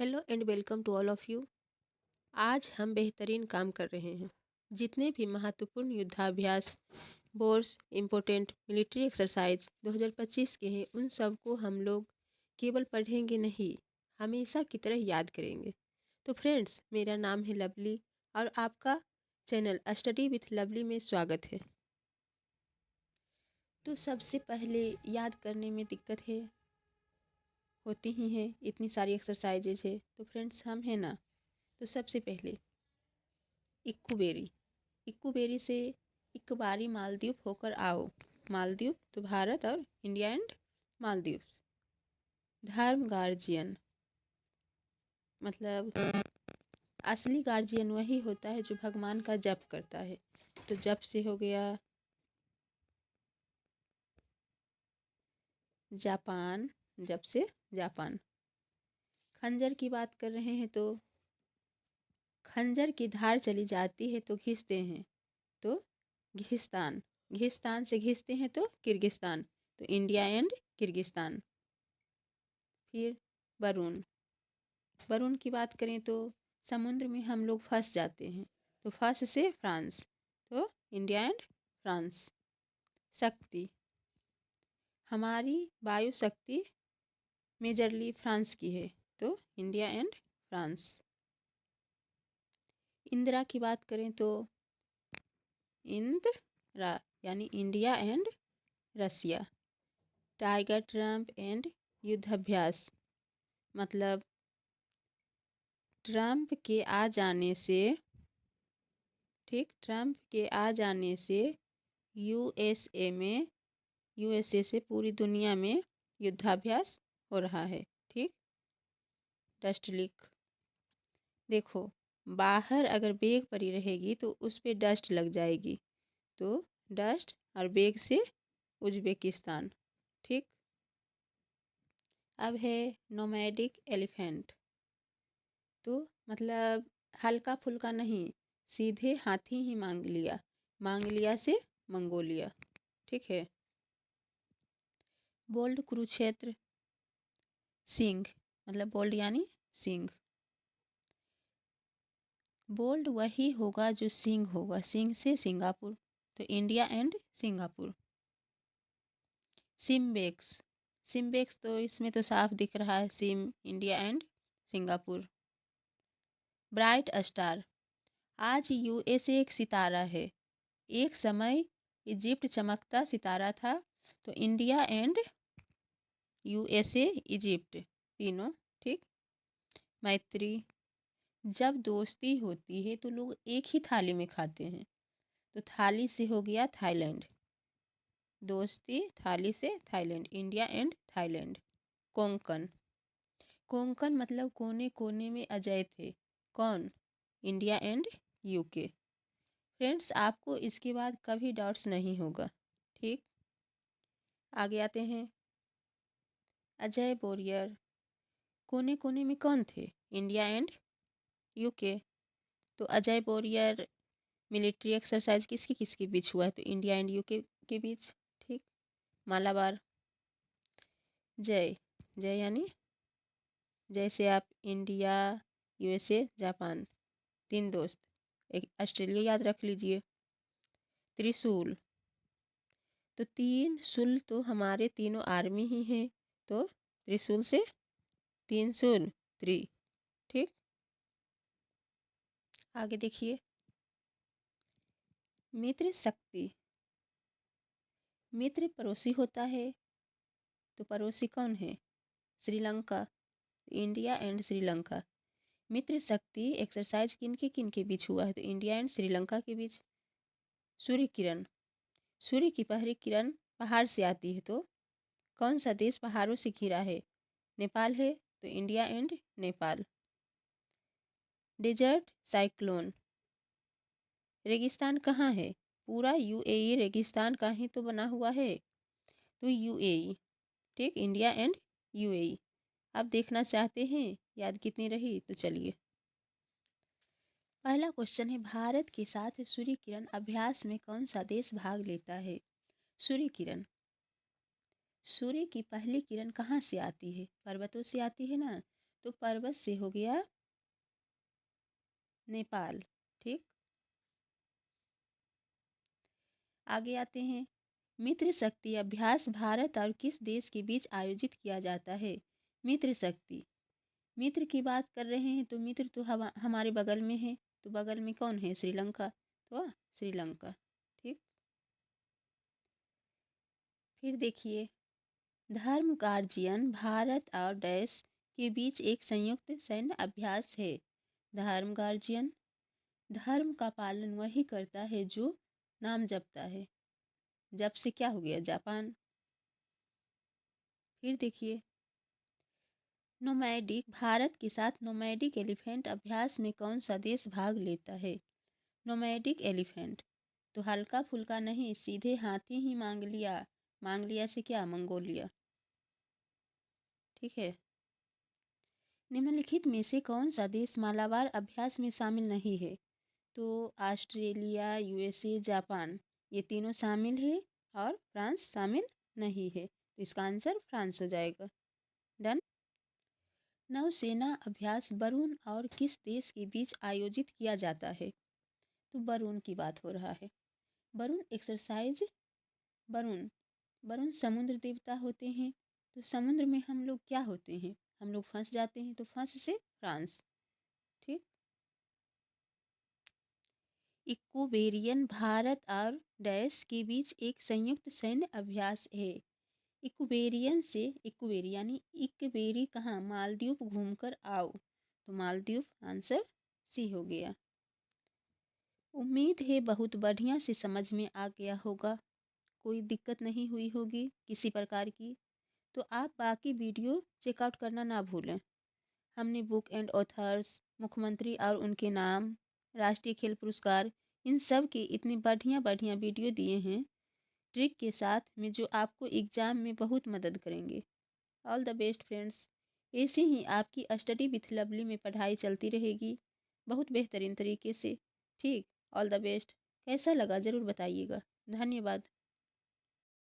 Hello and welcome to all of you. आज हम बेहतरीन काम कर रहे हैं। जितने भी महत्वपूर्ण युद्धाभ्यास, बोर्स, इम्पोर्टेंट मिलिट्री एक्सरसाइज 2025 के हैं, उन सब को हम लोग केवल पढ़ेंगे नहीं, हमेशा की तरह याद करेंगे। तो फ्रेंड्स, मेरा नाम है लवली और आपका चैनल स्टडी विथ लवली में स्वागत है। तो सबसे पहले याद करने में दिक्कत होती ही है, इतनी सारी एक्सरसाइजेज है। तो फ्रेंड्स, हम हैं ना, तो सबसे पहले इक्कूबेरी। इक्कूबेरी से इकबारी मालदीव होकर आओ। मालदीव तो भारत और इंडिया एंड मालदीव। धर्म गार्जियन मतलब असली गार्जियन वही होता है जो भगवान का जप करता है। तो जप से हो गया जापान, जप से जापान। खंजर की बात कर रहे हैं तो खंजर की धार चली जाती है तो घिसते हैं, तो घिस्तान। घिस्तान से घिसते हैं तो किर्गिस्तान, तो इंडिया एंड किर्गिस्तान। फिर वरुण। वरुण की बात करें तो समुद्र में हम लोग फंस जाते हैं, तो फंस से फ्रांस, तो इंडिया एंड फ्रांस। शक्ति, हमारी वायु शक्ति मेजरली फ्रांस की है, तो इंडिया एंड फ्रांस। इंदिरा की बात करें तो इंदिरा यानी India and Russia. Tiger Trump and युद्धाभ्यास मतलब ट्रम्प के आ जाने से, ठीक, ट्रम्प के आ जाने से यूएसए से पूरी दुनिया में युद्धाभ्यास हो रहा है, ठीक। डस्ट लीक, देखो, बाहर अगर बेग पड़ी रहेगी तो उस पर डस्ट लग जाएगी, तो डस्ट और बेग से उज्बेकिस्तान, ठीक। अब है नोमैडिक एलिफेंट, तो मतलब हल्का फुल्का नहीं, सीधे हाथी ही मांग लिया। मांग लिया से मंगोलिया, ठीक है। बोल्ड कुरुक्षेत्र, सिंह मतलब बोल्ड यानी सिंह। बोल्ड वही होगा जो सिंह होगा, सिंह से सिंगापुर, तो India and Singapore. SIMBEX, SIMBEX तो इसमें तो साफ दिख रहा है, SIM India and Singapore. Bright star, आज यूएसए एक सितारा है, एक समय इजिप्ट चमकता सितारा था, तो इंडिया एंड यूएसए इजिप्ट तीनों, ठीक। मैत्री, जब दोस्ती होती है तो लोग एक ही थाली में खाते हैं, तो थाली से हो गया थाईलैंड। दोस्ती थाली से Thailand, India and Thailand. Konkan, Konkan मतलब कोने कोने में अजय थे, कौन, इंडिया एंड यूके। फ्रेंड्स, आपको इसके बाद कभी डाउट्स नहीं होगा, ठीक। आगे आते हैं, अजय बोरियर कोने कोने में कौन थे, इंडिया एंड यूके। तो अजय बोरियर मिलिट्री एक्सरसाइज किसकी किसके बीच हुआ है, तो इंडिया एंड यूके के बीच, ठीक। मालाबार, जय, जय यानी जैसे आप इंडिया, यूएसए, जापान, तीन दोस्त, एक ऑस्ट्रेलिया याद रख लीजिए। त्रिशूल, तो तीन शूल तो हमारे तीनों आर्मी ही हैं, तो त्रिशूल से तीन शूल त्रि, ठीक। आगे देखिए, मित्र शक्ति, मित्र पड़ोसी होता है, तो पड़ोसी कौन है, श्रीलंका, इंडिया एंड श्रीलंका। मित्र शक्ति एक्सरसाइज किन के बीच हुआ है, तो इंडिया एंड श्रीलंका के बीच। सूर्य किरण, सूर्य की पहली किरण पहाड़ से आती है, तो कौन सा देश पहाड़ों से घिरा है, नेपाल है, तो India and Nepal. Desert cyclone, रेगिस्तान कहाँ है, पूरा यूएई रेगिस्तान का ही तो बना हुआ है, तो यूएई, ठीक, इंडिया एंड यूएई। आप देखना चाहते हैं याद कितनी रही, तो चलिए। पहला क्वेश्चन है, भारत के साथ सूर्य किरण अभ्यास में कौन सा देश भाग लेता है। सूर्य किरण, सूर्य की पहली किरण कहाँ से आती है, पर्वतों से आती है ना, तो पर्वत से हो गया नेपाल। ठीक, आगे आते हैं। मित्र शक्ति अभ्यास भारत और किस देश के बीच आयोजित किया जाता है? मित्र शक्ति, मित्र की बात कर रहे हैं तो मित्र तो हमारे बगल में है, तो बगल में कौन है? श्रीलंका। तो श्रीलंका। ठीक, फिर देखिए, धर्म गार्जियन भारत और डैश के बीच एक संयुक्त सैन्य अभ्यास है। धर्म गार्जियन, धर्म का पालन वही करता है जो नाम जपता है। जब से क्या हो गया? जापान। फिर देखिए, नोमैडिक, भारत के साथ नोमैडिक एलिफेंट अभ्यास में कौन सा देश भाग लेता है? नोमैडिक एलिफेंट तो हल्का फुल्का नहीं, सीधे हाथी ही मांग लिया। मांग लिया से क्या? मंगोलिया। ठीक है, निम्नलिखित में से कौन सा देश मालाबार अभ्यास में शामिल नहीं है? तो ऑस्ट्रेलिया, यूएसए, जापान, ये तीनों शामिल है और फ्रांस शामिल नहीं है। तो इसका आंसर फ्रांस हो जाएगा। डन। नौसेना अभ्यास वरुण और किस देश के बीच आयोजित किया जाता है? तो वरुण की बात हो रहा है। वरुण एक्सरसाइज, वरुण, वरुण समुद्र देवता होते हैं। तो समुद्र में हम लोग क्या होते हैं? हम लोग फंस जाते हैं, तो फंस से फ्रांस। ठीक, इक्वेरियन भारत और डैश के बीच एक संयुक्त सैन्य अभ्यास है। इक्वेरियन से, इक्वेरी यानी इक्वेरी कहाँ? मालदीव घूमकर आओ। तो मालदीव आंसर सी हो गया। उम्मीद है बहुत बढ़िया से समझ में आ गया होगा, कोई दिक्कत नहीं हुई होगी किसी प्रकार की। तो आप बाकी वीडियो चेकआउट करना ना भूलें। हमने बुक एंड ऑथर्स, मुख्यमंत्री और उनके नाम, राष्ट्रीय खेल पुरस्कार, इन सब के इतने बढ़िया बढ़िया वीडियो दिए हैं ट्रिक के साथ में, जो आपको एग्ज़ाम में बहुत मदद करेंगे। All the best friends. ऐसे ही आपकी स्टडी विथ लवली में पढ़ाई चलती रहेगी बहुत बेहतरीन तरीके से। ठीक, ऑल द बेस्ट। कैसा लगा ज़रूर बताइएगा। धन्यवाद।